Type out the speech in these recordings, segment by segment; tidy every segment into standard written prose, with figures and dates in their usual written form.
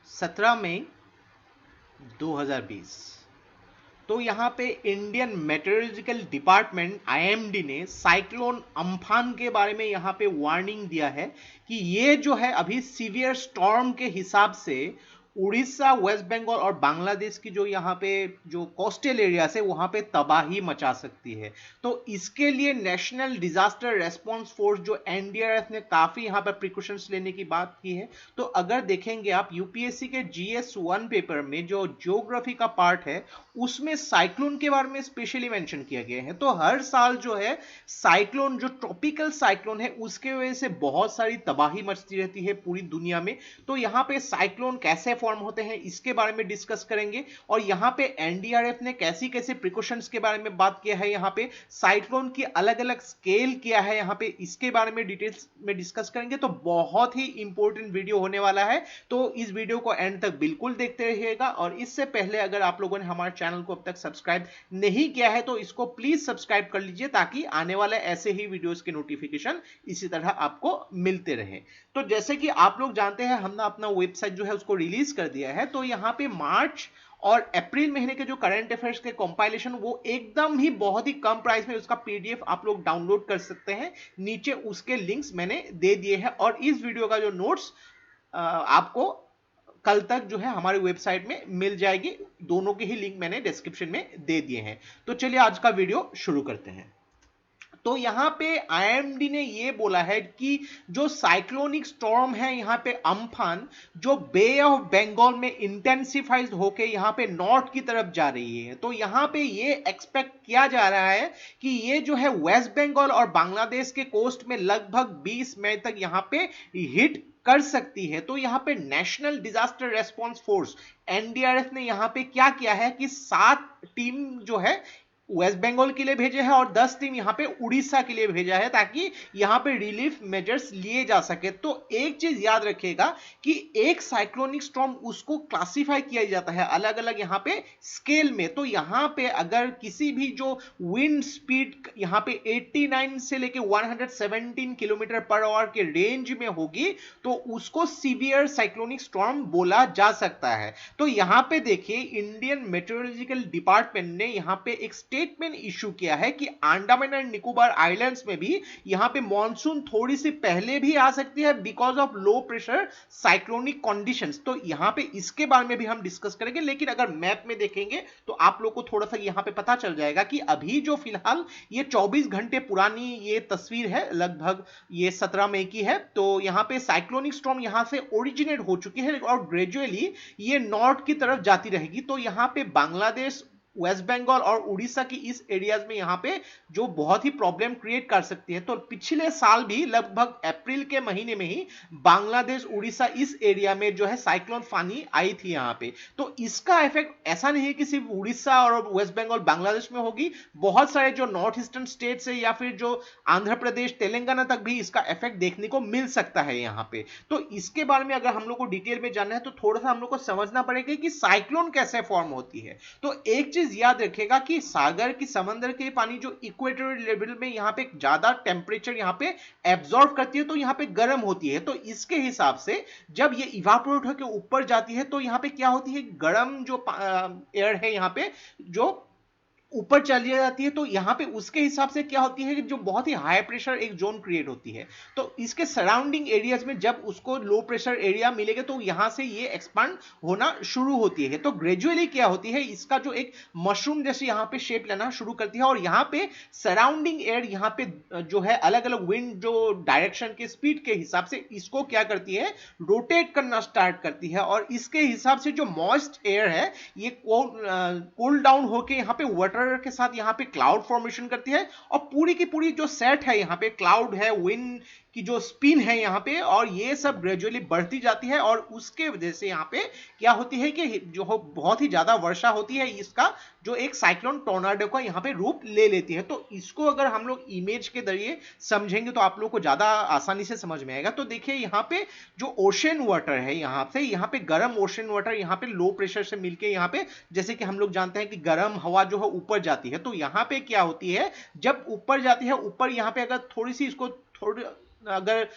17 मई 2020। तो यहाँ पे इंडियन मेट्रोलॉजिकल डिपार्टमेंट आईएमडी ने साइक्लोन अम्फान के बारे में यहाँ पे वार्निंग दिया है कि ये जो है अभी सीवियर स्टॉर्म के हिसाब से उड़ीसा, वेस्ट बंगाल और बांग्लादेश की जो यहाँ पे जो कोस्टल एरियाज है वहाँ पे तबाही मचा सकती है। तो इसके लिए नेशनल डिजास्टर रेस्पॉन्स फोर्स जो एनडीआरएफ ने काफी यहाँ पर प्रिकॉशंस लेने की बात की है। तो अगर देखेंगे आप यूपीएससी के जीएस 1 पेपर में जो ज्योग्राफी का पार्ट है उसमें साइक्लोन के बारे में स्पेशली मेंशन किया गया है। तो हर साल जो है साइक्लोन, जो ट्रॉपिकल साइक्लोन है, उसके वजह से बहुत सारी तबाही मचती रहती है पूरी दुनिया में। तो यहाँ पे साइक्लोन कैसे फॉर्म होते हैं इसके बारे में डिस्कस करेंगे और यहाँ पे एनडीआरएफ ने कैसी कैसे प्रिकॉशंस के बारे में बात किया है, यहाँ पे साइक्लोन की अलग अलग स्केल किया है, यहाँ पे इसके बारे में डिटेल्स में डिस्कस करेंगे। तो बहुत ही इंपॉर्टेंट वीडियो होने वाला है, तो इस वीडियो को एंड तक बिल्कुल देखते रहिएगा। और इससे पहले अगर आप लोगों ने हमारे चैनल को अब तक सब्सक्राइब नहीं किया है तो इसको प्लीज सब्सक्राइब कर लीजिए ताकि आने वाले ऐसे ही वीडियोस के नोटिफिकेशन इसी तरह आपको मिलते रहे। तो जैसे कि आप लोग जानते हैं हमने अपना वेबसाइट जो है उसको रिलीज कर दिया है। तो यहाँ पे मार्च और अप्रैल महीने के जो करंट अफेयर्स के कंपाइलेशन वो एकदम ही बहुत ही कम प्राइस में उसका पीडीएफ आप लोग डाउनलोड कर सकते हैं। नीचे उसके लिंक्स मैंने दे दिए हैं और इस वीडियो का जो नोट्स आपको कल तक जो है हमारी वेबसाइट में मिल जाएगी। दोनों के ही लिंक मैंने डिस्क्रिप्शन में दे दिए हैं। तो चलिए आज का वीडियो शुरू करते हैं। तो यहां पे आईएमडी ने ये बोला है कि जो साइक्लोनिक स्टॉर्म है यहाँ पे अम्फान, जो बे ऑफ बंगाल में इंटेंसिफाइड होके यहाँ पे नॉर्थ की तरफ जा रही है। तो यहाँ पे ये एक्सपेक्ट किया जा रहा है कि ये जो है वेस्ट बंगाल और बांग्लादेश के कोस्ट में लगभग 20 मई तक यहाँ पे हिट कर सकती है। तो यहाँ पे national disaster response force NDRF ने यहाँ पे क्या किया है कि 7 टीम जो है वेस्ट बंगाल के लिए भेजे हैं और 10 टीम यहाँ पे उड़ीसा के लिए भेजा है ताकि यहाँ पे रिलीफ मेजर्स लिए जा सके। तो एक चीज याद रखिएगा कि एक साइक्लोनिक स्टॉर्म उसको क्लासिफाई किया जाता है अलग अलग यहाँ पे स्केल में। तो यहाँ पे अगर किसी भी जो विंड स्पीड यहाँ पे 89 से लेके 117 किलोमीटर पर आवर के रेंज में होगी तो उसको सीवियर साइक्लोनिक स्टॉर्म बोला जा सकता है। तो यहाँ पे देखिए इंडियन मेट्रोलॉजिकल डिपार्टमेंट ने यहाँ पे एक स्टेटमेंट इशू किया है कि अंडमान एंड निकोबार आइलैंड्स में भी यहां पे मॉनसून थोड़ी सी पहले भी आ सकती है because of low pressure cyclonic conditions. तो यहां पे इसके बारे में भी हम डिस्कस करेंगे, लेकिन अगर मैप में देखेंगे तो आप लोग को थोड़ा सा यहां पे पता चल जाएगा कि अभी जो फिलहाल ये 24 घंटे पुरानी ये तस्वीर है, लगभग ये 17 मई की है। तो यहां पे साइक्लोनिक स्टॉर्म यहां से ओरिजिनेट हो चुकी है और ग्रेजुअली ये नॉर्थ की तरफ जाती रहेगी। तो यहां पे बांग्लादेश, वेस्ट बंगाल और उड़ीसा की इस एरियाज में यहाँ पे जो बहुत ही प्रॉब्लम क्रिएट कर सकती है। तो पिछले साल भी लगभग अप्रैल के महीने में ही बांग्लादेश, उड़ीसा इस एरिया में जो है साइक्लोन फानी आई थी यहाँ पे। तो इसका इफेक्ट ऐसा नहीं है कि सिर्फ उड़ीसा और वेस्ट बंगाल, बांग्लादेश में होगी, बहुत सारे जो नॉर्थ ईस्टर्न स्टेट है या फिर जो आंध्र प्रदेश, तेलंगाना तक भी इसका इफेक्ट देखने को मिल सकता है यहाँ पे। तो इसके बारे में अगर हम लोग को डिटेल में जानना है तो थोड़ा सा हम लोग को समझना पड़ेगा कि साइक्लोन कैसे फॉर्म होती है। तो एक चीज याद रखिएगा कि सागर की समंदर के पानी जो इक्वेटोरियल लेवल में यहाँ पे ज्यादा टेम्परेचर यहाँ पे एब्जॉर्ब करती है तो यहाँ पे गर्म होती है। तो इसके हिसाब से जब ये इवापोरेट होकर ऊपर जाती है तो यहाँ पे क्या होती है, गर्म जो एयर है यहाँ पे जो ऊपर चली जाती है। तो यहां पे उसके हिसाब से क्या होती है कि जो बहुत ही हाई प्रेशर एक जोन क्रिएट होती है तो इसके सराउंडिंग एरियाज में जब उसको लो प्रेशर एरिया मिलेगा तो यहां से ये एक्सपांड होना शुरू होती है। तो ग्रेजुअली क्या होती है, इसका जो एक मशरूम जैसे यहां पे शेप लेना शुरू करती है और यहां पे सराउंडिंग एयर यहां पे जो है अलग अलग विंड जो डायरेक्शन के स्पीड के हिसाब से इसको क्या करती है, रोटेट करना स्टार्ट करती है और इसके हिसाब से जो मॉइस्ट एयर है ये कूल डाउन होकर यहाँ पे वाटर के साथ यहाँ पे क्लाउड फॉर्मेशन करती है और पूरी की पूरी जो सेट है यहाँ पे क्लाउड है, विंड की जो स्पिन है यहाँ पे, और ये सब ग्रेजुअली बढ़ती जाती है और उसके वजह से यहाँ पे क्या होती है कि जो बहुत ही ज्यादा वर्षा होती है, इसका जो एक साइक्लोन टोर्नाडो का यहाँ पे रूप ले लेती है। तो इसको अगर हम लोग इमेज के जरिए समझेंगे तो आप लोग को ज्यादा आसानी से समझ में आएगा। तो देखिए यहाँ पे जो ओशन वाटर है यहाँ से, यहाँ पे गर्म ओशन वाटर यहाँ पे लो प्रेशर से मिलके यहाँ पे, जैसे कि हम लोग जानते हैं कि गर्म हवा जो है ऊपर जाती है तो यहाँ पे क्या होती है, जब ऊपर जाती है ऊपर यहाँ पे अगर थोड़ी सी इसको थोड़ी अगर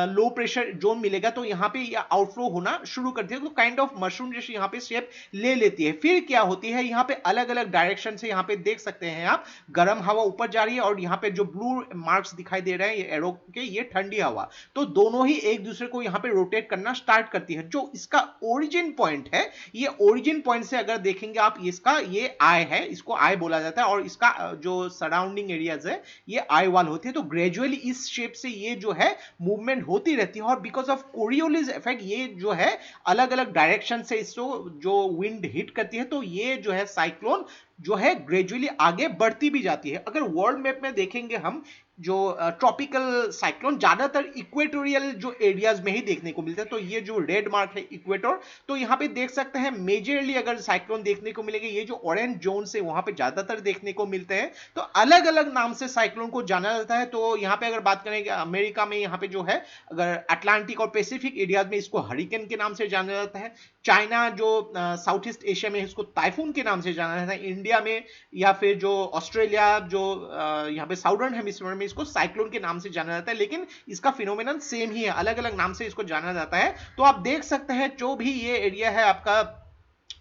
लो प्रेशर जोन मिलेगा तो यहाँ पे आउटफ्लो होना शुरू करती है, तो काइंड ऑफ मशरूम जैसे यहाँ पे शेप ले लेती है। फिर क्या होती है, यहाँ पे अलग अलग डायरेक्शन से यहाँ पे देख सकते हैं आप, गर्म हवा ऊपर जा रही है और यहाँ पे जो ब्लू मार्क्स दिखाई दे रहे हैं ये एरो के, ये ठंडी हवा, तो दोनों ही एक दूसरे को यहाँ पे रोटेट करना स्टार्ट करती है। जो इसका ओरिजिन पॉइंट है, ये ओरिजिन पॉइंट से अगर देखेंगे आप, इसका ये आई है, इसको आई बोला जाता है, और इसका जो सराउंडिंग एरियाज है ये आई वाल होती है। तो ग्रेजुअली इस शेप से ये जो है मूवमेंट होती रहती है, और बिकॉज ऑफ कोरियोलिस इफेक्ट ये जो है अलग अलग डायरेक्शन से इसको जो विंड हिट करती है, तो ये जो है साइक्लोन जो है ग्रेजुअली आगे बढ़ती भी जाती है। अगर वर्ल्ड मैप में देखेंगे हम, जो ट्रॉपिकल साइक्लोन ज्यादातर इक्वेटोरियल जो एरियाज में ही देखने को मिलते हैं, तो ये जो रेड मार्क है इक्वेटर, तो यहाँ पे देख सकते हैं मेजरली अगर साइक्लोन देखने को मिलेंगे, ये जो ऑरेंज जोन से वहां पे ज्यादातर देखने को मिलते हैं। तो अलग अलग नाम से साइक्लोन को जाना जाता है। तो यहाँ पे अगर बात करें अमेरिका में, यहाँ पे जो है अगर अटलांटिक और पैसिफिक एरियाज में इसको हरिकेन के नाम से जाना जाता है। चाइना जो साउथ ईस्ट एशिया में इसको टाइफून के नाम से जाना जाता है। इंडिया में या फिर जो ऑस्ट्रेलिया जो यहाँ पे साउदर्न हेमिस्फीयर में इसको साइक्लोन के नाम से जाना जाता है, लेकिन इसका फिनोमेनन सेम ही है, अलग अलग नाम से इसको जाना जाता है। तो आप देख सकते हैं जो भी ये एरिया है आपका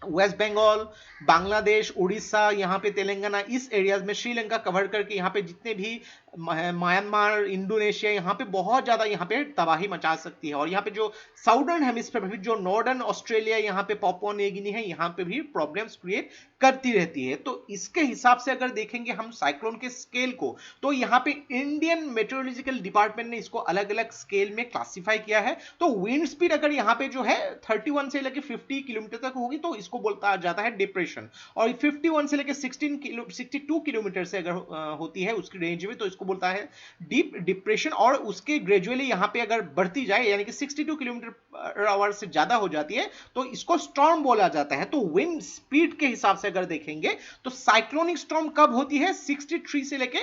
वेस्ट बंगाल, बांग्लादेश, उड़ीसा, यहाँ पे तेलंगाना, इस एरियाज में श्रीलंका कवर करके यहाँ पे जितने भी म्यांमार, इंडोनेशिया, यहाँ पे बहुत ज्यादा यहाँ पे तबाही मचा सकती है। और यहाँ पे जो साउदर्न हेमिस्फीयर में जो नॉर्दर्न ऑस्ट्रेलिया, यहाँ पे पापुआ न्यू गिनी है, यहाँ पे भी प्रॉब्लम्स क्रिएट करती रहती है। तो इसके हिसाब से अगर देखेंगे हम साइक्लोन के स्केल को, तो यहाँ पे इंडियन मेट्रोलॉजिकल डिपार्टमेंट ने इसको अलग अलग स्केल में क्लासिफाई किया है। तो विंड स्पीड अगर यहाँ पे जो है 31 से लेकर 50 किलोमीटर तक होगी तो इसको बोलता जाता है डिप्रेशन, और 51 से लेकर 62 किलोमीटर से अगर होती है उसकी रेंज में, तो इसको बोलता है डीप डिप्रेशन। और उसके ग्रेजुअली यहाँ पे अगर बढ़ती जाए, यानी कि 62 किलोमीटर आवर से ज्यादा हो जाती है, तो इसको स्टॉर्म बोला जाता है। तो विंड स्पीड के हिसाब से अगर देखेंगे तो साइक्लोनिक स्टॉर्म कब होती है, 63 से लेके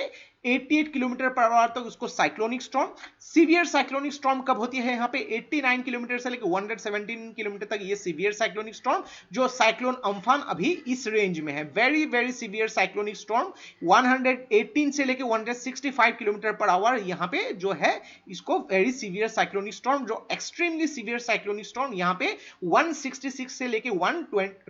88 किलोमीटर पर आवर तक उसको cyclonic storm. Severe cyclonic storm कब होती है, यहाँ पे 89 किलोमीटर से लेकर 117 किलोमीटर तक ये सीवियर साइक्लोनिक स्टॉर्म। जो साइक्लोन अम्फान अभी इस रेंज में है, very very severe cyclonic storm 118 से लेकर 165 किलोमीटर पर आवर, यहाँ पे जो है इसको वेरी सीवियर साइक्लोनिक स्टॉर्म। जो एक्सट्रीमली सीवियर साइक्लोनिक स्टॉर्म यहाँ पे 166 से लेकर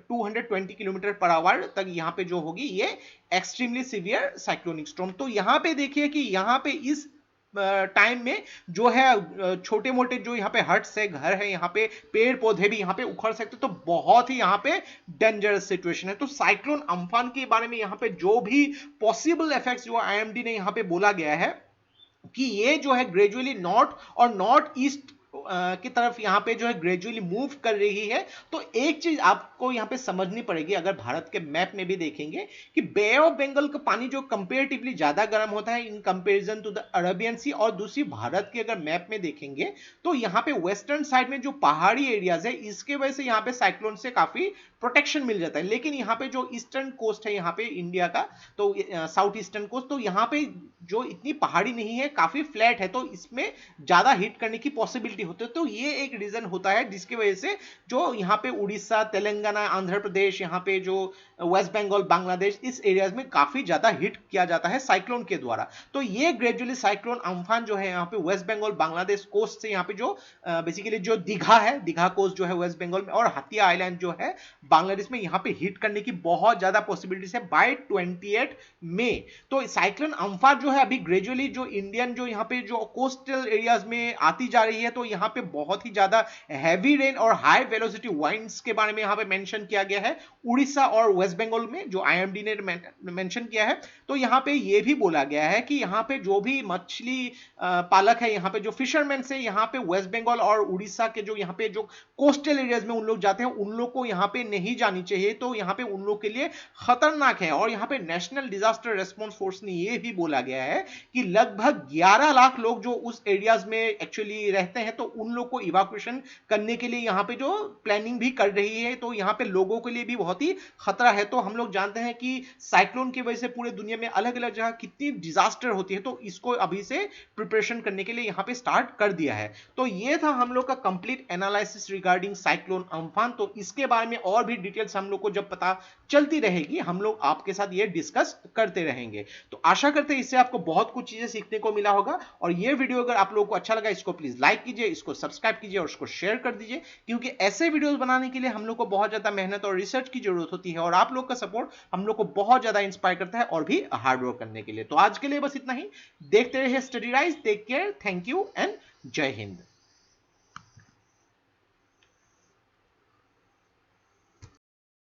220 किलोमीटर पर आवर तक यहाँ पे जो होगी ये एक्सट्रीमली सीवियर साइक्लोनिक स्टॉर्म। तो यहां पे देखिए कि यहां पे इस टाइम में जो है छोटे मोटे जो यहाँ पे हट्स है, घर है, यहाँ पे पेड़ पौधे भी यहाँ पे उखड़ सकते, तो बहुत ही यहाँ पे डेंजरस सिचुएशन है। तो साइक्लोन अम्फान के बारे में यहाँ पे जो भी पॉसिबल इफेक्ट्स जो आईएमडी ने यहाँ पे बोला गया है कि ये जो है ग्रेजुअली नॉर्थ और नॉर्थ ईस्ट की तरफ यहाँ पे जो है ग्रेजुअली मूव कर रही है। तो एक चीज आपको यहाँ पे समझनी पड़ेगी, अगर भारत के मैप में भी देखेंगे कि बे ऑफ बंगाल का पानी जो कंपेरेटिवली ज्यादा गर्म होता है in comparison to the Arabian sea, और दूसरी भारत के अगर मैप में देखेंगे तो यहाँ पे वेस्टर्न साइड में जो पहाड़ी एरियाज है इसके वजह से यहाँ पे साइक्लोन से काफी प्रोटेक्शन मिल जाता है। लेकिन यहाँ पे जो ईस्टर्न कोस्ट है यहाँ पे इंडिया का, तो साउथ ईस्टर्न कोस्ट, तो यहाँ पे जो इतनी पहाड़ी नहीं है, काफी फ्लैट है, तो इसमें ज्यादा हिट करने की पॉसिबिलिटी होती है। तो ये एक रीजन होता है जिसकी वजह से जो यहाँ पे उड़ीसा, तेलंगाना, आंध्र प्रदेश, यहाँ पे जो वेस्ट बंगाल, बांग्लादेश, इस एरियाज में काफी ज्यादा हिट किया जाता है साइक्लोन के द्वारा। तो ये ग्रेजुअली साइक्लोन अम्फान जो है यहाँ पे वेस्ट बंगाल, बांग्लादेश कोस्ट से यहाँ पे जो बेसिकली जो दीघा है, दीघा कोस्ट जो है वेस्ट बंगाल में, और हातिया आइलैंड जो है बांग्लादेश में, यहाँ पे हिट करने की बहुत ज्यादा पॉसिबिलिटीज है बाय 28 मई। तो साइक्लोन अम्फान जो है अभी ग्रेजुअली जो इंडियन जो यहाँ पे जो कोस्टल एरियाज में आती जा रही है, तो यहाँ पे बहुत ही ज्यादा हैवी रेन और हाई वेलोसिटी वाइंड्स के बारे में यहाँ पे मेंशन किया गया है उड़ीसा और वेस्ट बंगाल में, जो आईएमडी ने मेंशन किया है। तो यहाँ पे ये भी बोला गया है कि यहाँ पे जो भी मछली पालक है, यहाँ पे जो फिशरमैन से यहाँ पे वेस्ट बंगाल और उड़ीसा के जो यहाँ पे जो कोस्टल एरियाज में उन लोग जाते हैं, उन लोग को यहाँ पे नहीं जानी चाहिए, तो यहाँ पे उन लोग के लिए खतरनाक है। और यहाँ पे नेशनल डिजास्टर रेस्पॉन्स फोर्स ने ये भी बोला गया है कि लगभग 11 लाख लोग जो उस एरियाज में एक्चुअली रहते हैं, तो उन लोग को इवैक्यूएशन करने के लिए यहाँ पे जो प्लानिंग भी कर रही है, तो यहाँ पे लोगों के लिए भी बहुत ही खतरा है। तो हम लोग जानते हैं कि साइक्लोन की वजह से पूरे दुनिया में अलग अलग जगह कितनी डिजास्टर होती है, तो इसको अभी से प्रिपरेशन करने के लिए यहाँ पे स्टार्ट कर दिया है। तो ये था हम लोग का complete analysis regarding cyclone Amphan. तो इसके बारे में और भी डिटेल्स हम लोग को जब पता चलती रहेगी, हम लोग आपके साथ ये डिस्कस करते रहेंगे। तो आशा करते हैं इससे आपको बहुत कुछ चीजें सीखने को मिला होगा। और ये वीडियो अगर आप लोगों को अच्छा लगा, इसको प्लीज लाइक कीजिए, इसको सब्सक्राइब कीजिए और इसको शेयर कर दीजिए, क्योंकि ऐसे वीडियोस बनाने के लिए हम लोग को बहुत ज्यादा मेहनत और रिसर्च की जरूरत होती है, और आप लोग का सपोर्ट हम लोग को बहुत ज्यादा इंस्पायर करता है और भी हार्ड वर्क करने के लिए। तो आज के लिए बस इतना ही। देखते रहिए study rise. Take care, thank you and जय हिंद।